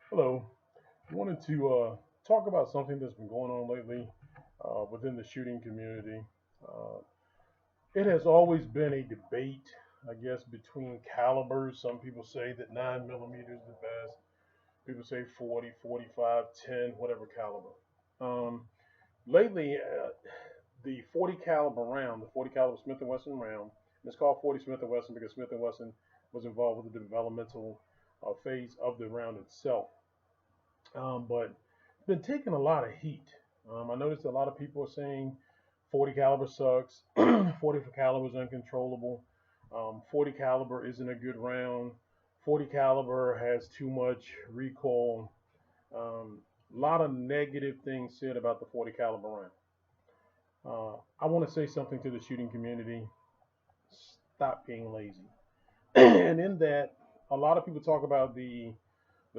Hello. I wanted to talk about something that's been going on lately within the shooting community. Uh, it has always been a debate, I guess, between calibers. Some people say that 9 millimeter is the best. People say 40, 45, 10, whatever caliber. Um, lately, the 40 caliber round, the 40 caliber Smith and Wesson round, and it's called 40 Smith and Wesson because Smith and Wesson was involved with the developmental phase of the round itself. But it's been taking a lot of heat. I noticed a lot of people are saying 40 caliber sucks, 40 caliber is uncontrollable, 40 caliber isn't a good round, 40 caliber has too much recoil. A lot of negative things said about the 40 caliber round. I want to say something to the shooting community. Stop being lazy. And in that, a lot of people talk about the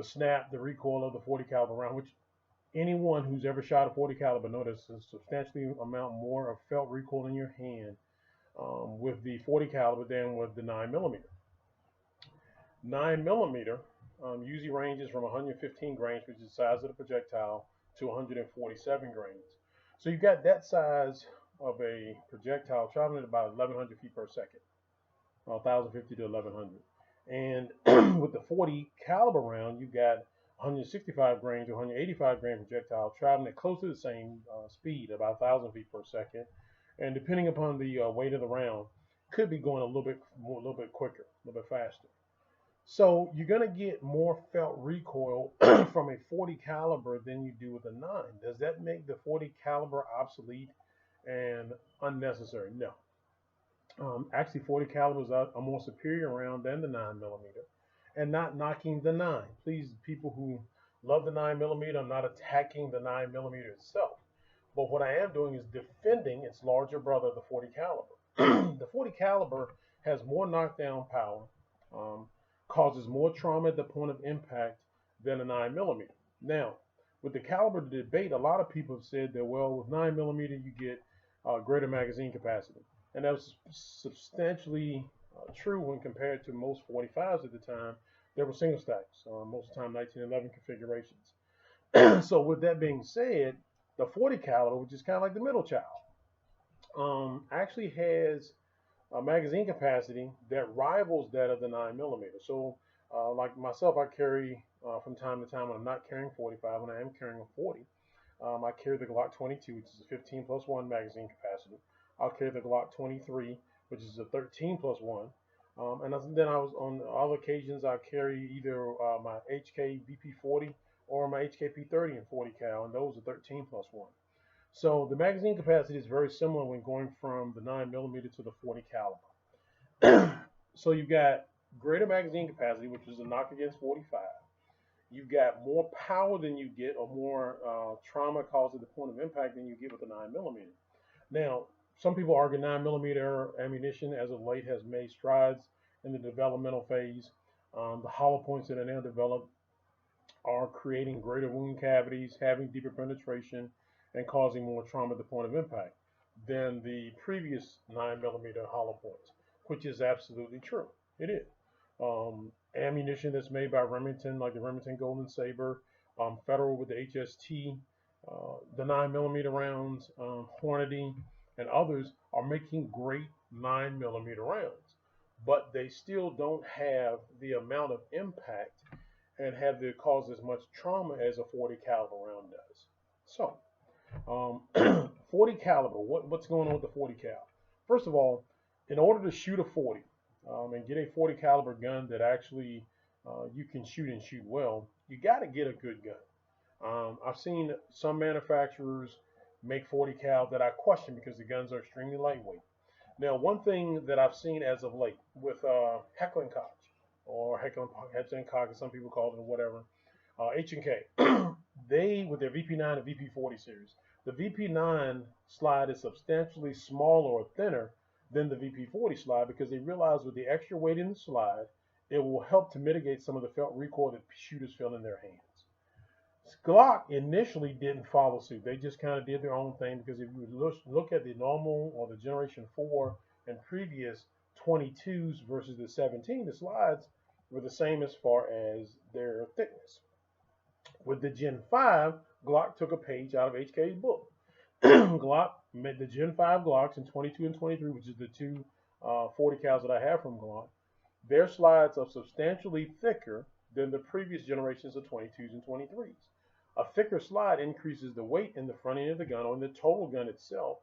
snap, the recoil of the 40 caliber round, which anyone who's ever shot a 40 caliber notice a substantially amount more of felt recoil in your hand with the 40 caliber than with the 9 millimeter. 9 millimeter usually ranges from 115 grains, which is the size of the projectile, to 147 grains. So you got that size of a projectile traveling at about 1,100 feet per second, 1,050 to 1,100. And with the 40 caliber round, you got 165 grain to 185 grain projectile traveling at close to the same speed, about 1,000 feet per second. And depending upon the weight of the round, could be going a little bit more, a little bit quicker, a little bit faster. So you're gonna get more felt recoil from a 40 caliber than you do with a 9. Does that make the 40 caliber obsolete and unnecessary? No. Actually, 40 calibers are a more superior round than the 9 millimeter, and not knocking the 9. Please, people who love the 9 millimeter, I'm not attacking the 9 millimeter itself. But what I am doing is defending its larger brother, the 40 caliber. The 40 caliber has more knockdown power, um, causes more trauma at the point of impact than a 9 millimeter. Now, with the caliber debate, a lot of people have said that, well, with 9 millimeter, you get greater magazine capacity. And that was substantially true when compared to most 45s at the time. There were single stacks, most of the time 1911 configurations. So with that being said, the 40 caliber, which is kind of like the middle child, actually has a magazine capacity that rivals that of the 9 millimeter. So, like myself, I carry from time to time when I'm not carrying 45, when I am carrying a 40, I carry the Glock 22, which is a 15 plus 1 magazine capacity. I'll carry the Glock 23, which is a 13 plus 1. And then I was on other occasions I carry either my HK VP40 or my HKP 30 and 40 cal, and those are 13 plus 1. So the magazine capacity is very similar when going from the 9 millimeter to the 40 caliber. So you've got greater magazine capacity, which is a knock against 45. You've got more power than you get, or more trauma caused at the point of impact than you get with a 9 millimeter. Now, some people argue 9 millimeter ammunition as of late has made strides in the developmental phase. The hollow points that are now developed are creating greater wound cavities, having deeper penetration, and causing more trauma at the point of impact than the previous 9 millimeter hollow points, which is absolutely true. It is. Ammunition that's made by Remington, like the Remington Golden Saber, Federal with the HST, the 9 millimeter rounds, Hornady, and others are making great 9 millimeter rounds, but they still don't have the amount of impact and have to cause as much trauma as a 40 caliber round does. So, 40 caliber, what's going on with the 40 cal? First of all, in order to shoot a 40 and get a 40 caliber gun that actually you can shoot and shoot well, you got to get a good gun. I've seen some manufacturers make 40 cal that I question because the guns are extremely lightweight. Now, one thing that I've seen as of late with Heckler and Koch, or Heckler and Koch, as some people call it, or whatever, H&K, they, with their VP9 and VP40 series, the VP9 slide is substantially smaller or thinner than the VP40 slide because they realize with the extra weight in the slide, it will help to mitigate some of the felt recoil that shooters feel in their hands. Glock initially didn't follow suit. They just kind of did their own thing because if you look at the normal or the Generation 4 and previous 22s versus the 17, the slides were the same as far as their thickness. With the Gen 5, Glock took a page out of HK's book. Glock made the Gen 5 Glocks in 22 and 23, which is the two 40 cals that I have from Glock. Their slides are substantially thicker than the previous generations of 22s and 23s. A thicker slide increases the weight in the front end of the gun or in the total gun itself,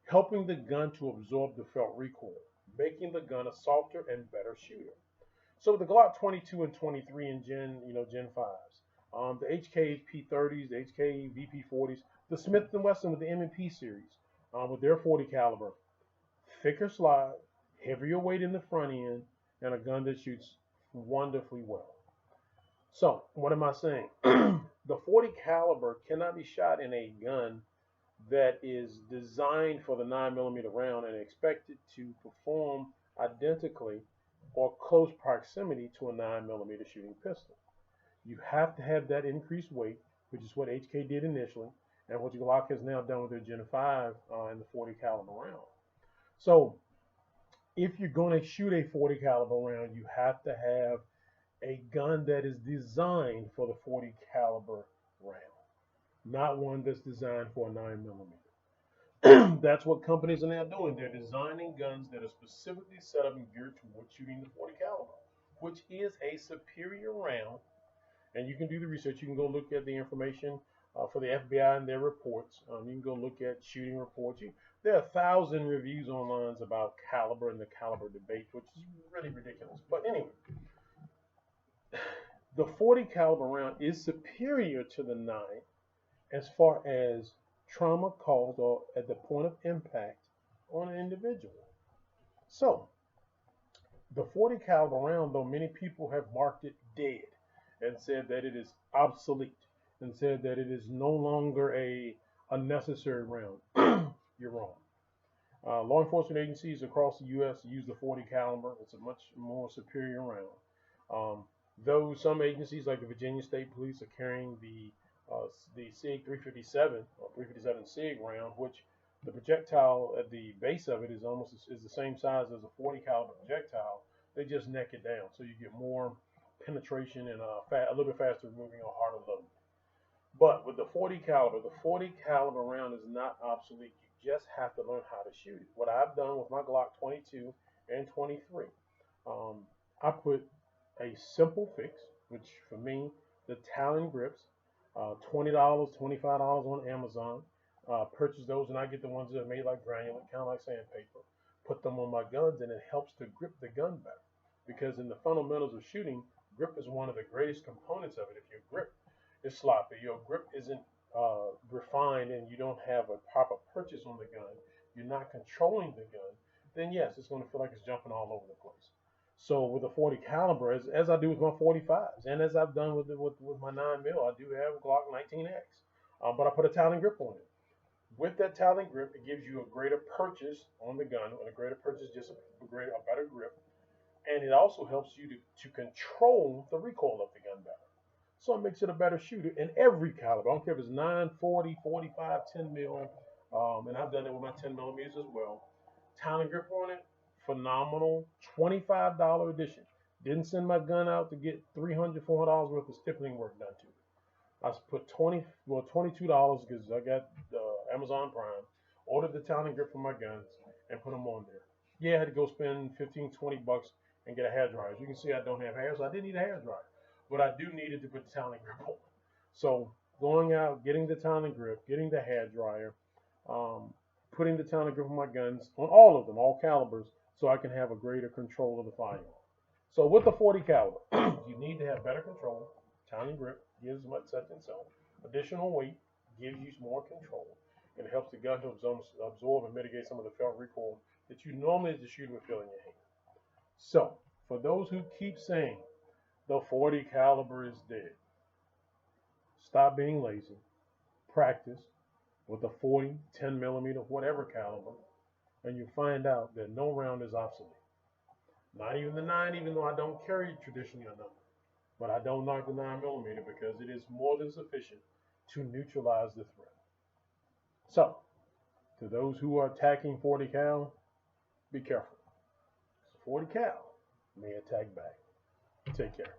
helping the gun to absorb the felt recoil, making the gun a softer and better shooter. So the Glock 22 and 23 and Gen 5s, the HK P30s, the HK VP40s, the Smith & Wesson with the M&P series, with their 40 caliber, thicker slide, heavier weight in the front end, and a gun that shoots wonderfully well. So what am I saying? The 40 caliber cannot be shot in a gun that is designed for the 9mm round and expected to perform identically or close proximity to a 9mm shooting pistol. You have to have that increased weight, which is what HK did initially, and what Glock has now done with their Gen 5 and the 40 caliber round. So if you're going to shoot a 40 caliber round, you have to have a gun that is designed for the 40 caliber round, not one that's designed for a 9mm. That's what companies are now doing. They're designing guns that are specifically set up and geared towards shooting the 40 caliber, which is a superior round. And you can do the research. You can go look at the information for the FBI and their reports. You can go look at shooting reports. There are 1,000 reviews online about caliber and the caliber debate, which is really ridiculous. But anyway, the 40 caliber round is superior to the 9 as far as trauma caused or at the point of impact on an individual. So the 40 caliber round, though many people have marked it dead and said that it is obsolete and said that it is no longer a necessary round, you're wrong. Law enforcement agencies across the U.S. use the 40 caliber. It's a much more superior round. Though some agencies like the Virginia State Police are carrying the SIG 357 or 357 SIG round, which the projectile at the base of it is the same size as a 40 caliber projectile. They just neck it down, so you get more penetration and a little bit faster moving or harder load. But with the 40 caliber round is not obsolete. You just have to learn how to shoot it. What I've done with my Glock 22 and 23, I put a simple fix, which for me, the Talon grips, $20, $25 on Amazon. Purchase those, and I get the ones that are made like granulate, kind of like sandpaper. Put them on my guns, and it helps to grip the gun better. Because in the fundamentals of shooting, grip is one of the greatest components of it. If your grip is sloppy, your grip isn't refined, and you don't have a proper purchase on the gun, you're not controlling the gun, then yes, it's going to feel like it's jumping all over the place. So with a 40 caliber, as I do with my 45s, and as I've done with my 9mm, I do have a Glock 19X, but I put a Talon grip on it. With that Talon grip, it gives you a greater purchase on the gun, and a greater purchase, just a better grip, and it also helps you to control the recoil of the gun better. So it makes it a better shooter in every caliber. I don't care if it's 9, 40, 45, 10 mil, and I've done it with my 10mm as well. Talon grip on it, phenomenal, $25 edition. Didn't send my gun out to get $300, $400 worth of stippling work done to it. I put $22 because I got Amazon Prime, ordered the Talon grip for my guns, and put them on there. Yeah, I had to go spend $15, $20 and get a hair dryer. As you can see, I don't have hair, so I didn't need a hair dryer. But I do need it to put the Talon grip on. So going out, getting the Talon grip, getting the hair dryer, putting the Talon grip on my guns, on all of them, all calibers, so I can have a greater control of the firearm. So with the 40 caliber, you need to have better control. Talon grip gives much such and so. Additional weight gives you more control, and it helps the gun to absorb and mitigate some of the felt recoil that you normally as a shooter would feel in your hand. So for those who keep saying the 40 caliber is dead, stop being lazy. Practice with a 40, 10mm, whatever caliber, and you find out that no round is obsolete. Not even the 9, even though I don't carry traditionally a number. But I don't knock the 9mm because it is more than sufficient to neutralize the threat. So, to those who are attacking 40 cal, be careful. 40 cal may attack back. Take care.